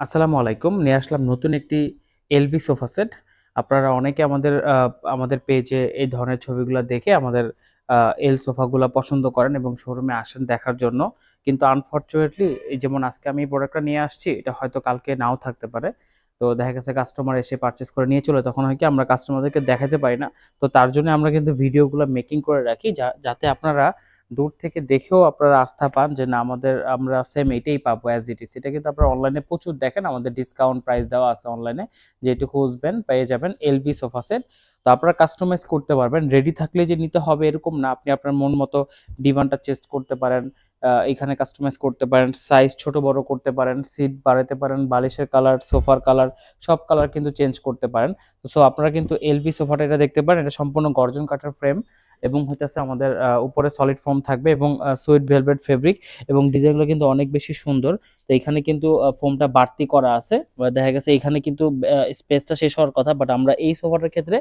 আসসালামু আলাইকুম। নিয়ে আসলাম নতুন একটি এলবি সোফা সেট। আপনারা অনেকে আমাদের পেজে এই ধরনের ছবিগুলা দেখে আমাদের আ এল সোফাগুলা পছন্দ করেন এবং শোরুমে আসেন দেখার জন্য। কিন্তু আনফরচুনেটলি এই যেমন আজকে আমি এই প্রোডাক্টটা নিয়ে আসছি, এটা হয়তো কালকে নাও থাকতে পারে। তো দেখা গেছে কাস্টমার এসে পারচেজ করে নিয়ে চলে, তখন হয় কি আমরা কাস্টমারদেরকে দেখাতে পারি না। তো তার জন্য আমরা কিন্তু ভিডিওগুলা মেকিং করে রাখি যাতে আপনারা দূর থেকে দেখেও আপনারা আস্থা পান যে না আমরা সেম এটাই পাবো অ্যাজ ইট ইজ। এটা কিন্তু আপনারা অনলাইনে প্রচুর দেখেন, আমাদের ডিসকাউন্ট প্রাইস দেওয়া আছে অনলাইনে। যেটি খুঁজবেন পেয়ে যাবেন এলবি সোফা সেট। তো আপনারা কাস্টমাইজ করতে পারবেন। রেডি থাকলে যে নিতে হবে এরকম না। আপনি আপনার মন মতো ডিমান্ডটা চেঞ্জ করতে পারেন। এখানে কাস্টমাইজ করতে পারেন। সাইজ ছোট বড় করতে পারেন, সিট বাড়াতে পারেন, বালিশের কালার, সোফার কালার সব কালার কিন্তু চেঞ্জ করতে পারেন। সো আপনারা কিন্তু এলবি সোফাটা এটা দেখতে পারেন। এটা সম্পূর্ণ গর্জন কাঠের ফ্রেম এবং হইতেছে আমাদের উপরে সলিড ফোম থাকবে এবং সুইট ভেলভেট ফেব্রিক এবং ডিজাইনগুলো কিন্তু অনেক বেশি সুন্দর। তো এখানে কিন্তু ফোমটা বাড়তি করা আছে। দেখা গেছে এখানে কিন্তু স্পেসটা শেষ হওয়ার কথা, বাট আমরা এই সোফাটার ক্ষেত্রে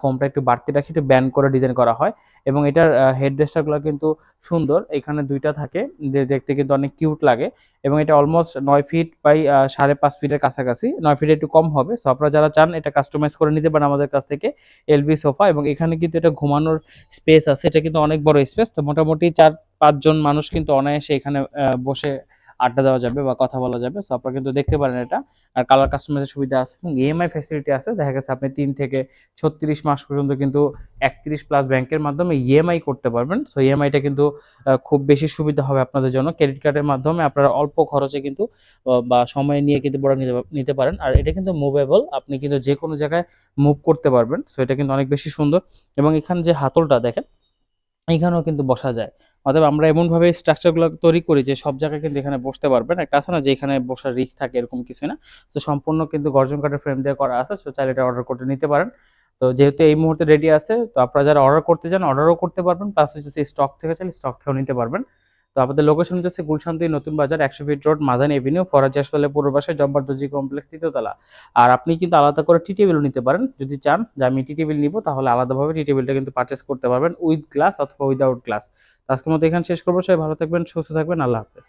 ফোমটা একটু বাড়তি রাখি, একটু ব্যান্ড করে ডিজাইন করা হয় এবং এটার হেড রেস্টারগুলো কিন্তু সুন্দর। এখানে ২ টা থাকে, যে দেখতে কিন্তু অনেক কিউট লাগে এবং এটা অলমোস্ট ৯ ফিট বাই ৫.৫ ফিটের কাছাকাছি। ৯ ফিট একটু কম হবে। সো আপনারা যারা চান এটা কাস্টমাইজ করে নিতে পারেন আমাদের কাছ থেকে এলবি সোফা। এবং এখানে কিন্তু এটা ঘুমানোর স্পেস আছে। এটা কিন্তু অনেক বড় স্পেস। তো মোটামুটি ৪-৫ জন মানুষ কিন্তু অনায়াসে এখানে বসে আড্ডা দেওয়া যাবে বা কথা বলা যাবে। সো আপনারা কিন্তু দেখতে পারেন এটা। আর কালার কাস্টমাইজের সুবিধা আছে এবং ইএমআই ফ্যাসিলিটি আছে। দেখা গেছে আপনি ৩ থেকে ৩৬ মাস পর্যন্ত কিন্তু ৩১ প্লাস ব্যাংকের মাধ্যমে ইএমআই করতে পারবেন। সো ইএমআইটা কিন্তু খুব বেশি সুবিধা হবে আপনাদের জন্য। ক্রেডিট কার্ডের মাধ্যমে আপনারা অল্প খরচে কিন্তু বা সময় নিয়ে কিন্তু প্রোডাক্ট নিতে পারেন। আর এটা কিন্তু মুভেবল। আপনি কিন্তু যেকোনো জায়গায় মুভ করতে পারবেন। সো এটা কিন্তু অনেক বেশি সুন্দর এবং এখানে যে হাতলটা দেখেন, এখানেও কিন্তু বসা যায়। অতএব আমরা এমনভাবে স্ট্রাকচারগুলো তৈরি করি যে সব জায়গায় কিন্তু এখানে বসতে পারবেন। একটা আছে না যে এখানে বসার রিস্ক থাকে, এরকম কিছুই না। তো সম্পূর্ণ কিন্তু গর্জন কাঠের ফ্রেম দিয়ে করা আছে। সো চাইলে এটা অর্ডার করে নিতে পারেন। তো যেহেতু এই মুহূর্তে রেডি আছে, তো আপনারা যারা অর্ডার করতে চান অর্ডারও করতে পারবেন। প্লাস হচ্ছে স্টক থেকে চাইলে স্টক থেকেও নিতে পারবেন। তো আমাদের লোকেশন হচ্ছে গুলশান ২ নতুন বাজার ১০০ fit road, Madani Avenue, Faraji হাসপাতালের পূর্ব পাশে, জব্বার দর্জি কমপ্লেক্স, ৩য় তলা। আর আপনি কিন্তু আলাদা করে টি টেবিলও নিতে পারেন। যদি চান যে আমি টি টেবিল নিবো, তাহলে আলাদাভাবে টি টেবিলটা কিন্তু পারচেজ করতে পারবেন উইথ গ্লাস অথবা উইদাউট গ্লাস। তো আজকের মতো এখানে শেষ করব। সবাই ভালো থাকবেন, সুস্থ থাকবেন। আল্লাহ হাফেজ।